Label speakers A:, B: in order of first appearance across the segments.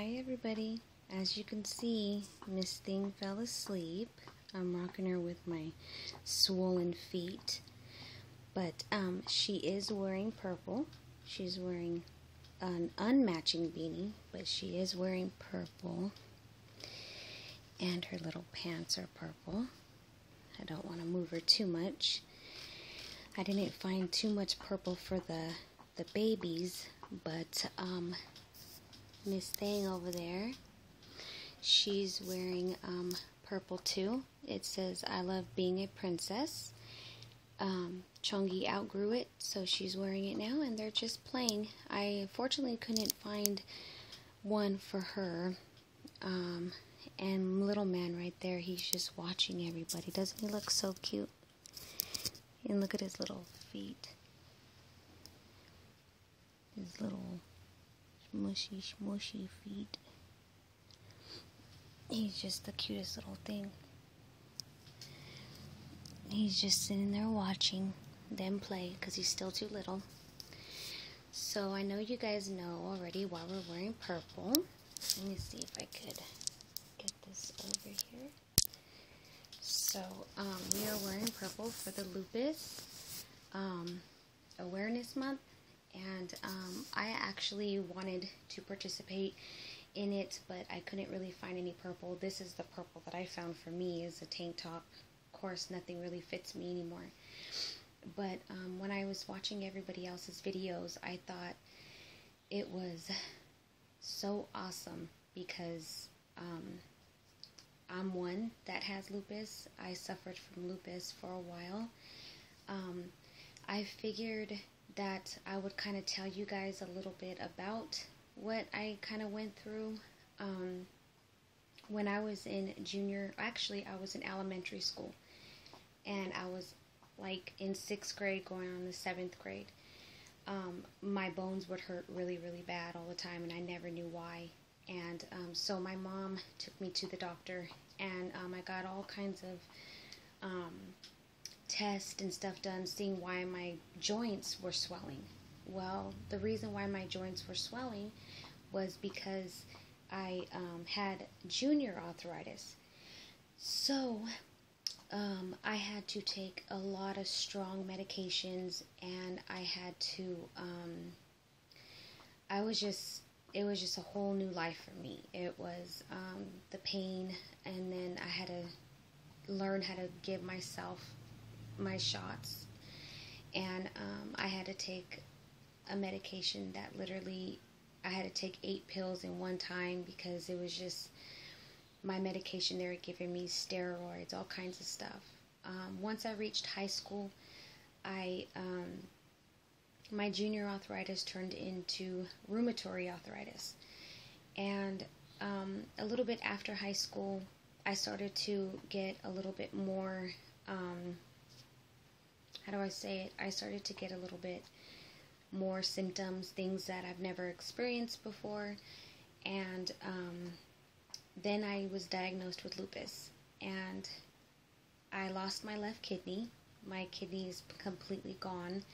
A: Hi everybody. As you can see, Miss Thing fell asleep. I'm rocking her with my swollen feet. But she is wearing purple. She's wearing an unmatching beanie, but she is wearing purple. And her little pants are purple. I don't want to move her too much. I didn't find too much purple for the babies, but Miss Thing over there, she's wearing purple too. It says, "I love being a princess." Chongi outgrew it, so she's wearing it now, and they're just playing. I unfortunately couldn't find one for her. And little man right there, he's just watching everybody. Doesn't he look so cute? And look at his little feet. His little smushy feet. He's just the cutest little thing. He's just sitting there watching them play because he's still too little. So I know you guys know already why we're wearing purple. Let me see if I could get this over here. So we are wearing purple for the Lupus Awareness Month. And I actually wanted to participate in it, but I couldn't really find any purple. This is the purple that I found for me, is a tank top. Of course, nothing really fits me anymore. But when I was watching everybody else's videos, I thought it was so awesome because I'm one that has lupus. I suffered from lupus for a while. I figured that I would kind of tell you guys a little bit about what I kind of went through when I was in I was in elementary school, and I was like in 6th grade going on the 7th grade. My bones would hurt really, really bad all the time, and I never knew why. And so my mom took me to the doctor, and I got all kinds of tests and stuff done, seeing why my joints were swelling. Well, the reason why my joints were swelling was because I had junior arthritis. So I had to take a lot of strong medications, and I had to it was just a whole new life for me. It was the pain, and then I had to learn how to give myself my shots, and I had to take a medication that literally I had to take 8 pills in one time, because it was just my medication. They were giving me steroids, all kinds of stuff. Once I reached high school, my junior arthritis turned into rheumatoid arthritis, and a little bit after high school, I started to get a little bit more I started to get a little bit more symptoms, things that I've never experienced before, and then I was diagnosed with lupus, and I lost my left kidney. My kidney is completely gone.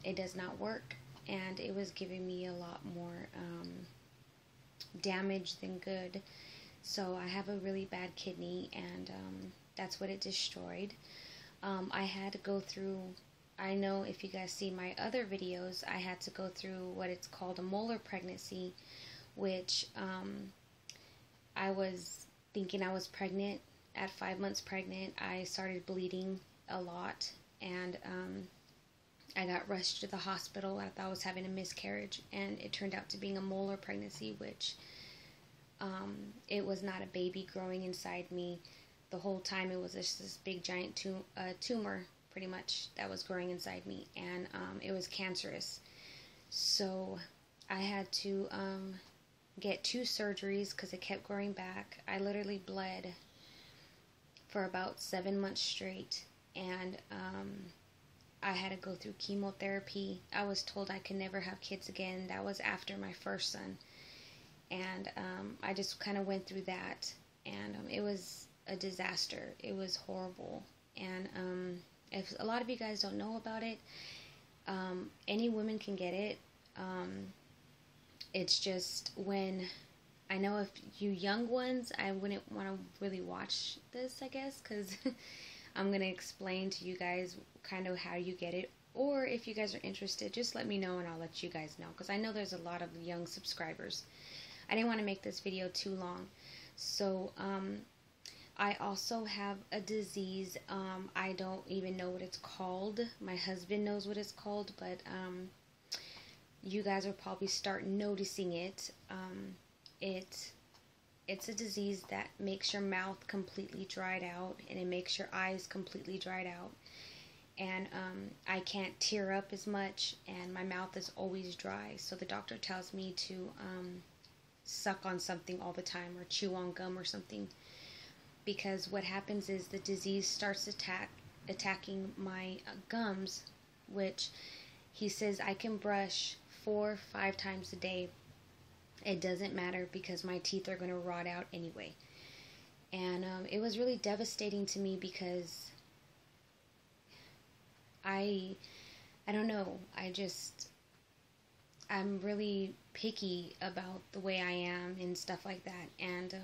A: It does not work, and it was giving me a lot more damage than good. So I have a really bad kidney, and that's what it destroyed. I had to go through, I know if you guys see my other videos, I had to go through what it's called a molar pregnancy, which I was thinking I was pregnant. At 5 months pregnant, I started bleeding a lot, and I got rushed to the hospital. I thought I was having a miscarriage, and it turned out to being a molar pregnancy, which it was not a baby growing inside me. The whole time it was just this big giant tumor, pretty much, that was growing inside me, and it was cancerous. So I had to get 2 surgeries because it kept growing back. I literally bled for about 7 months straight, and I had to go through chemotherapy. I was told I could never have kids again. That was after my first son, and I just kind of went through that, and it was a disaster. It was horrible. And if a lot of you guys don't know about it, any woman can get it. It's just when, I know if you young ones, I wouldn't want to really watch this, I guess, because I'm going to explain to you guys kind of how you get it. Or if you guys are interested, just let me know and I'll let you guys know, because I know there's a lot of young subscribers. I didn't want to make this video too long. So, I also have a disease. I don't even know what it's called. My husband knows what it's called, but you guys will probably start noticing it. It's a disease that makes your mouth completely dried out, and it makes your eyes completely dried out. And I can't tear up as much, and my mouth is always dry. So the doctor tells me to suck on something all the time, or chew on gum or something. Because what happens is the disease starts attacking my gums, which he says I can brush 4 or 5 times a day. It doesn't matter because my teeth are going to rot out anyway. And it was really devastating to me because I don't know, I'm really picky about the way I am and stuff like that. And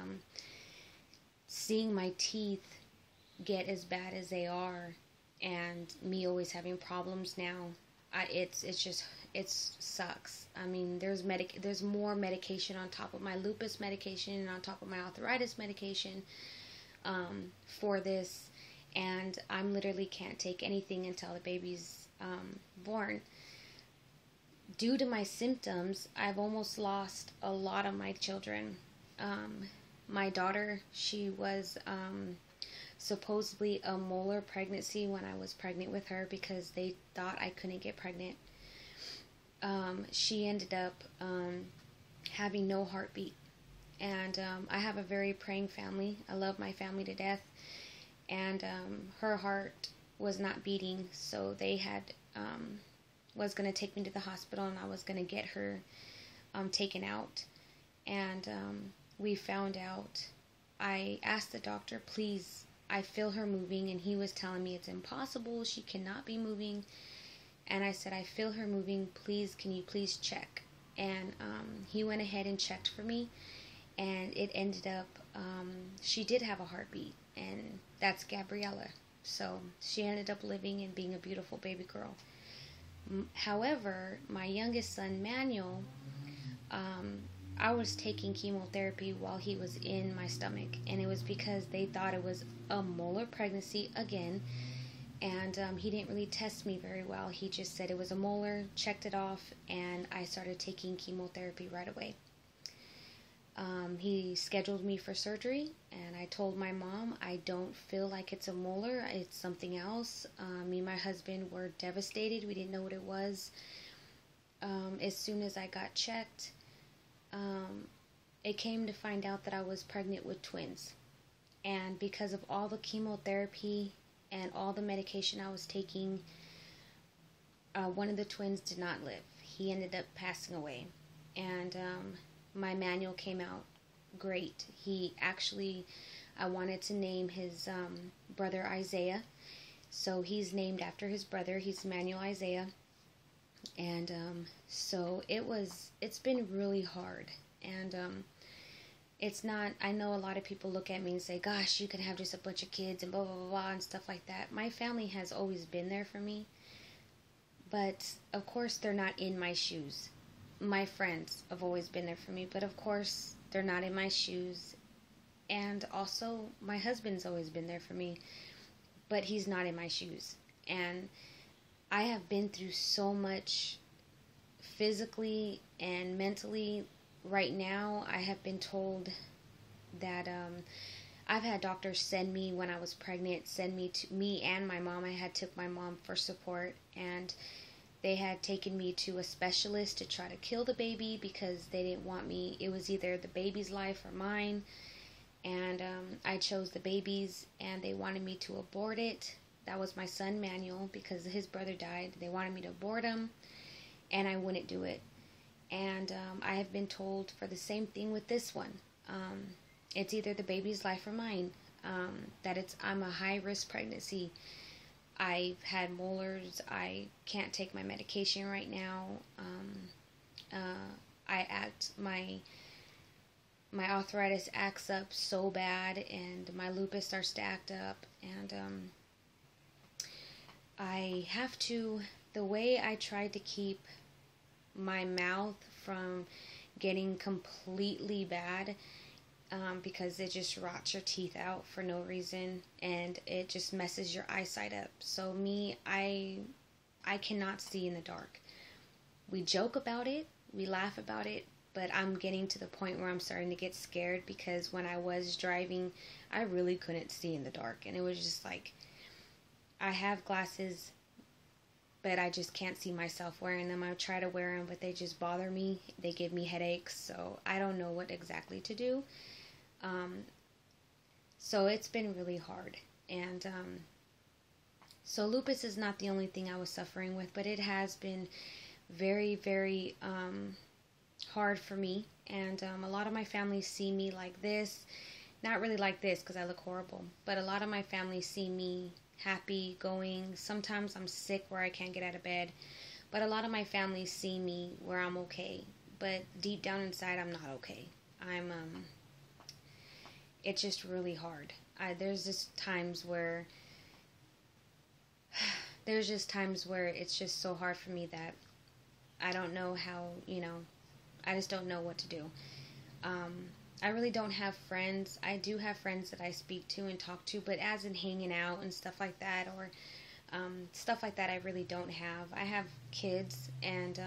A: seeing my teeth get as bad as they are, and me always having problems now, it sucks. I mean, there's more medication on top of my lupus medication and on top of my arthritis medication for this, and I literally can't take anything until the baby's born. Due to my symptoms, I've almost lost a lot of my children. My daughter, she was supposedly a molar pregnancy when I was pregnant with her because they thought I couldn't get pregnant. She ended up having no heartbeat. And I have a very praying family. I love my family to death. And her heart was not beating, so they had was going to take me to the hospital, and I was going to get her taken out. And we found out, I asked the doctor, please, I feel her moving, and he was telling me it's impossible, she cannot be moving. And I said, I feel her moving, please, can you please check? And he went ahead and checked for me, and it ended up, she did have a heartbeat, and that's Gabriella. So she ended up living and being a beautiful baby girl. However, my youngest son, Manuel, I was taking chemotherapy while he was in my stomach, and it was because they thought it was a molar pregnancy again, and he didn't really test me very well. He just said it was a molar, checked it off, and I started taking chemotherapy right away. He scheduled me for surgery, and I told my mom, I don't feel like it's a molar, it's something else. Me and my husband were devastated. We didn't know what it was. As soon as I got checked, it came to find out that I was pregnant with twins. And because of all the chemotherapy and all the medication I was taking, one of the twins did not live. He ended up passing away. And my Manuel came out great. He actually, I wanted to name his brother Isaiah. So he's named after his brother. He's Manuel Isaiah. And so it's been really hard. And it's not, I know a lot of people look at me and say, gosh, you could have just a bunch of kids and blah, blah, blah, blah, and stuff like that. My family has always been there for me. But, of course, they're not in my shoes. My friends have always been there for me. But, of course, they're not in my shoes. And also, my husband's always been there for me. But he's not in my shoes. And I have been through so much physically and mentally. Right now, I have been told that I've had doctors send me, when I was pregnant, send me to me and my mom. I had took my mom for support, and they had taken me to a specialist to try to kill the baby because they didn't want me. It was either the baby's life or mine, and I chose the baby's, and they wanted me to abort it. That was my son Manuel, because his brother died. They wanted me to abort him, and I wouldn't do it. And I have been told for the same thing with this one. It's either the baby's life or mine. That I'm a high-risk pregnancy. I've had molars. I can't take my medication right now. my arthritis acts up so bad, and my lupus starts to act up, and I have to, the way I tried to keep my mouth from getting completely bad, because it just rots your teeth out for no reason, and it just messes your eyesight up. So I cannot see in the dark. We joke about it, we laugh about it, but I'm getting to the point where I'm starting to get scared, because when I was driving, I really couldn't see in the dark. And it was just like, I have glasses, but I just can't see myself wearing them. I try to wear them, but they just bother me. They give me headaches, so I don't know what exactly to do. So it's been really hard. And so lupus is not the only thing I was suffering with, but it has been very, very hard for me, and a lot of my family see me like this. Not really like this, because I look horrible, but a lot of my family see me happy going. Sometimes I'm sick where I can't get out of bed, but a lot of my family see me where I'm okay, but deep down inside I'm not okay. It's just really hard. There's just times where it's just so hard for me that I don't know how, I just don't know what to do. I really don't have friends. I do have friends that I speak to and talk to, but as in hanging out and stuff like that, or stuff like that, I really don't have. I have kids, and